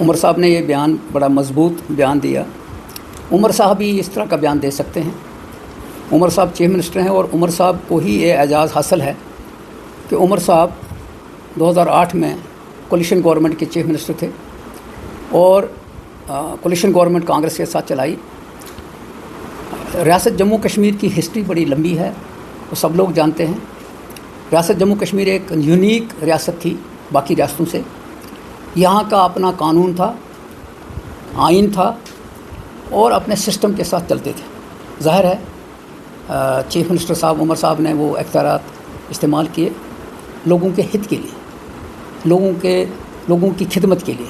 उमर साहब ने ये बयान बड़ा मजबूत बयान दिया। उमर साहब भी इस तरह का बयान दे सकते हैं। उमर साहब चीफ मिनिस्टर हैं और उमर साहब को ही ये एजाज़ हासिल है कि उमर साहब 2008 में कोलिशन गवर्नमेंट के चीफ मिनिस्टर थे और कोलिशन गवर्नमेंट कांग्रेस के साथ चलाई। रियासत जम्मू कश्मीर की हिस्ट्री बड़ी लंबी है, वो सब लोग जानते हैं। रियासत जम्मू कश्मीर एक यूनिक रियासत थी बाकी रियासतों से। यहाँ का अपना कानून था, आइन था और अपने सिस्टम के साथ चलते थे। ज़ाहिर है चीफ मिनिस्टर साहब उमर साहब ने वो इख्तियारात इस्तेमाल किए लोगों के हित के लिए, लोगों की खिदमत के लिए।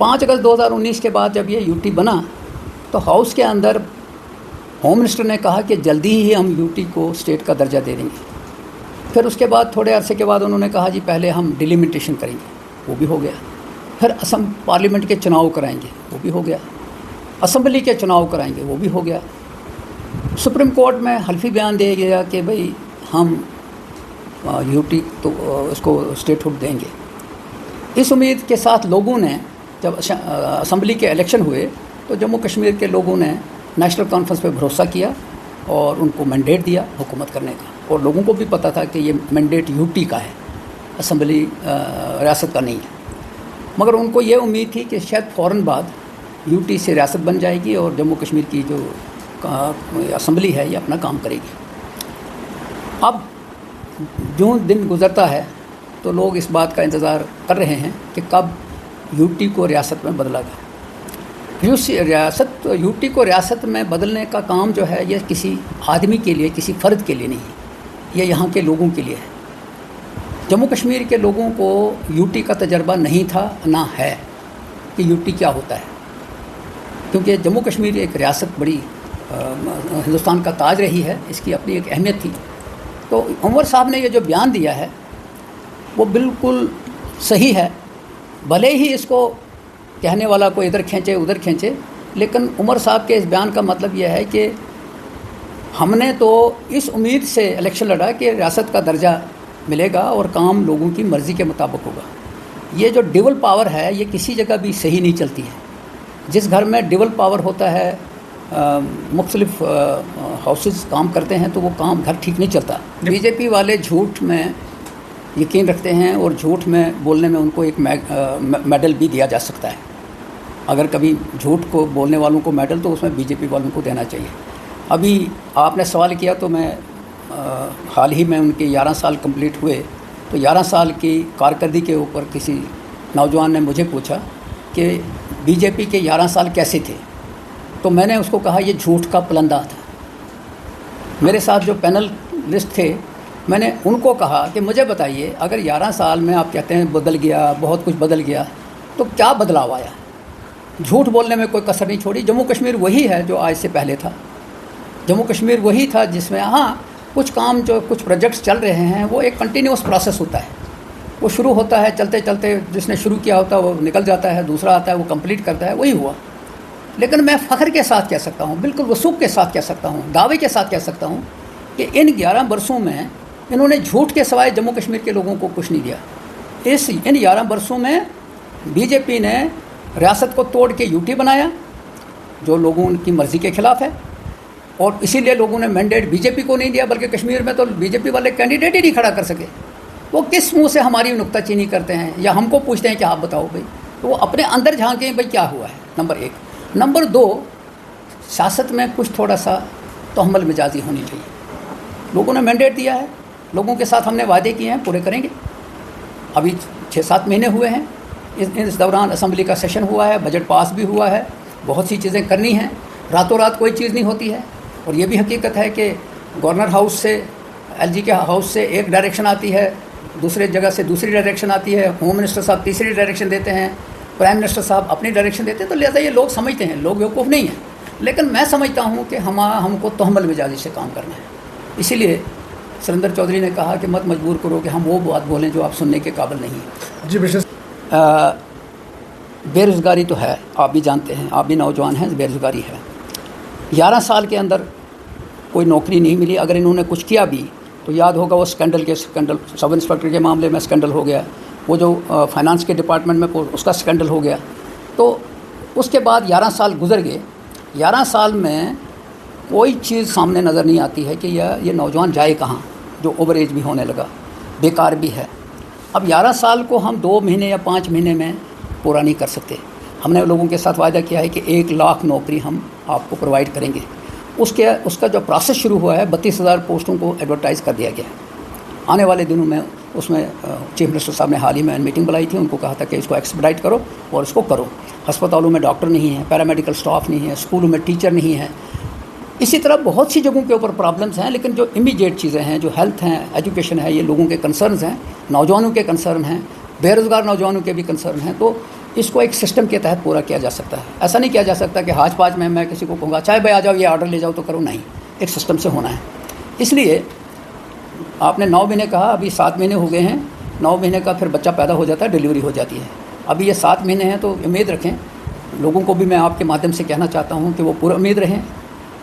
5 अगस्त 2019 के बाद जब ये यूटी बना तो हाउस के अंदर होम मिनिस्टर ने कहा कि जल्दी ही हम यूटी को स्टेट का दर्जा दे देंगे। फिर उसके बाद थोड़े अरसे के बाद उन्होंने कहा जी पहले हम डिलिमिटेशन करेंगे, वो भी हो गया। फिर असम पार्लियामेंट के चुनाव कराएंगे, वो भी हो गया। असम्बली के चुनाव कराएंगे, वो भी हो गया। सुप्रीम कोर्ट में हल्फी बयान दिया गया कि भाई हम यूटी तो उसको स्टेटहुड देंगे। इस उम्मीद के साथ लोगों ने जब असम्बली के इलेक्शन हुए तो जम्मू कश्मीर के लोगों ने नेशनल कॉन्फ्रेंस पे भरोसा किया और उनको मैंडेट दिया हुकूमत करने का। और लोगों को भी पता था कि ये मैंडेट यूटी का है, असम्बली रियासत का नहीं है। मगर उनको ये उम्मीद थी कि शायद फ़ौरन बाद यूटी से रियासत बन जाएगी और जम्मू कश्मीर की जो असम्बली है ये अपना काम करेगी। अब जो दिन गुज़रता है तो लोग इस बात का इंतज़ार कर रहे हैं कि कब यूटी को रियासत में बदला गया। यूटी को रियासत में बदलने का काम जो है ये किसी आदमी के लिए, किसी फ़र्द के लिए नहीं है, ये यहाँ के लोगों के लिए है। जम्मू कश्मीर के लोगों को यूटी का तजर्बा नहीं था, ना है कि यूटी क्या होता है, क्योंकि जम्मू कश्मीर एक रियासत बड़ी हिंदुस्तान का ताज रही है, इसकी अपनी एक अहमियत थी। तो उमर साहब ने ये जो बयान दिया है वो बिल्कुल सही है। भले ही इसको कहने वाला को इधर खींचे उधर खींचे, लेकिन उमर साहब के इस बयान का मतलब यह है कि हमने तो इस उम्मीद से इलेक्शन लड़ा कि रियासत का दर्जा मिलेगा और काम लोगों की मर्ज़ी के मुताबिक होगा। ये जो डबल पावर है ये किसी जगह भी सही नहीं चलती है। जिस घर में डबल पावर होता है, मुख्तलिफ हाउसेस काम करते हैं तो वो काम घर ठीक नहीं चलता। बीजेपी वाले झूठ में यकीन रखते हैं और झूठ में बोलने में उनको एक मेडल भी दिया जा सकता है। अगर कभी झूठ को बोलने वालों को मेडल तो उसमें बीजेपी वालों को देना चाहिए। अभी आपने सवाल किया तो मैं हाल ही में उनके 11 साल कंप्लीट हुए तो 11 साल की कारकर्दगी के ऊपर किसी नौजवान ने मुझे पूछा कि बीजेपी के 11 साल कैसे थे, तो मैंने उसको कहा ये झूठ का पलंदा था। मेरे साथ जो पैनल लिस्ट थे मैंने उनको कहा कि मुझे बताइए अगर 11 साल में आप कहते हैं बदल गया, बहुत कुछ बदल गया, तो क्या बदलाव आया? झूठ बोलने में कोई कसर नहीं छोड़ी। जम्मू कश्मीर वही है जो आज से पहले था। जम्मू कश्मीर वही था जिसमें हाँ कुछ काम जो कुछ प्रोजेक्ट्स चल रहे हैं वो एक कंटिन्यूस प्रोसेस होता है। वो शुरू होता है चलते चलते, जिसने शुरू किया होता है वो निकल जाता है, दूसरा आता है वो कंप्लीट करता है, वही हुआ। लेकिन मैं फ़ख्र के साथ कह सकता हूँ, बिल्कुल वसूख के साथ कह सकता हूँ, दावे के साथ कह सकता हूँ कि इन 11 बरसों में इन्होंने झूठ के सिवाय जम्मू कश्मीर के लोगों को कुछ नहीं दिया। इन 11 बरसों में बीजेपी ने रियासत को तोड़ के यूटी बनाया जो लोगों की मर्ज़ी के ख़िलाफ़ है, और इसीलिए लोगों ने मैंडेट बीजेपी को नहीं दिया, बल्कि कश्मीर में तो बीजेपी वाले कैंडिडेट ही नहीं खड़ा कर सके। वो किस मुंह से हमारी नुक्ताचीनी करते हैं या हमको पूछते हैं कि आप बताओ भाई, तो वो अपने अंदर झांकें भाई क्या हुआ है, नंबर 1। नंबर 2, सियासत में कुछ थोड़ा सा तोहमल मिजाजी होनी चाहिए। लोगों ने मैंडेट दिया है, लोगों के साथ हमने वादे किए हैं, पूरे करेंगे। अभी 6-7 महीने हुए हैं, इस दौरान असम्बली का सेशन हुआ है, बजट पास भी हुआ है, बहुत सी चीज़ें करनी हैं। रातों रात कोई चीज़ नहीं होती है। और ये भी हकीकत है कि गवर्नर हाउस से, एलजी के हाउस से एक डायरेक्शन आती है, दूसरे जगह से दूसरी डायरेक्शन आती है, होम मिनिस्टर साहब तीसरी डायरेक्शन देते हैं, प्राइम मिनिस्टर साहब अपनी डायरेक्शन देते हैं। तो लिहाजा ये लोग समझते हैं, लोग बेवकूफ़ नहीं हैं। लेकिन मैं समझता हूँ कि हमको तोहमल मिजाजी से काम करना है। इसीलिए सुरेंद्र चौधरी ने कहा कि मत मजबूर करो कि हम वो बात बोलें जो आप सुनने के काबिल नहीं हैं। जी विशेष बेरोज़गारी तो है, आप भी जानते हैं, आप भी नौजवान हैं, बेरोज़गारी है। 11 साल के अंदर कोई नौकरी नहीं मिली। अगर इन्होंने कुछ किया भी तो याद होगा वो स्कैंडल, सब इंस्पेक्टर के मामले में स्कैंडल हो गया, वो जो फाइनेंस के डिपार्टमेंट में उसका स्कैंडल हो गया। तो उसके बाद 11 साल गुजर गए। 11 साल में कोई चीज़ सामने नज़र नहीं आती है कि ये नौजवान जाए कहाँ, जो ओवर एज भी होने लगा, बेकार भी है। अब 11 साल को हम 2 महीने या 5 महीने में पूरा नहीं कर सकते। हमने लोगों के साथ वायदा किया है कि 1 लाख नौकरी हम आपको प्रोवाइड करेंगे। उसका जो प्रोसेस शुरू हुआ है, 32,000 पोस्टों को एडवर्टाइज़ कर दिया गया है। आने वाले दिनों में उसमें चीफ मिनिस्टर साहब ने हाल ही में मीटिंग बुलाई थी, उनको कहा था कि इसको एक्सपेडाइट करो और इसको करो। अस्पतालों में डॉक्टर नहीं है, पैरामेडिकल स्टाफ नहीं है, स्कूलों में टीचर नहीं है। इसी तरह बहुत सी जगहों के ऊपर प्रॉब्लम्स हैं, लेकिन जो इमीडिएट चीज़ें हैं, जो हेल्थ हैं, एजुकेशन है, ये लोगों के कंसर्न्स हैं, नौजवानों के कंसर्न हैं, बेरोज़गार नौजवानों के भी कंसर्न हैं। तो इसको एक सिस्टम के तहत पूरा किया जा सकता है। ऐसा नहीं किया जा सकता कि हाथ पाँच में मैं किसी को कहूँगा चाहे भाई आ जाओ, ये ऑर्डर ले जाओ तो करो, नहीं, एक सिस्टम से होना है। इसलिए आपने 9 महीने कहा, अभी 7 महीने हो गए हैं। 9 महीने का फिर बच्चा पैदा हो जाता है, डिलीवरी हो जाती है। अभी ये 7 महीने हैं, तो उम्मीद रखें। लोगों को भी मैं आपके माध्यम से कहना चाहता हूँ कि वो पूरा उम्मीद रहें।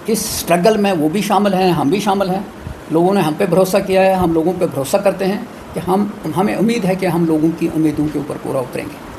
इस स्ट्रगल में वो भी शामिल हैं, हम भी शामिल हैं। लोगों ने हम पे भरोसा किया है, हम लोगों पे भरोसा करते हैं कि हमें उम्मीद है कि हम लोगों की उम्मीदों के ऊपर पूरा उतरेंगे।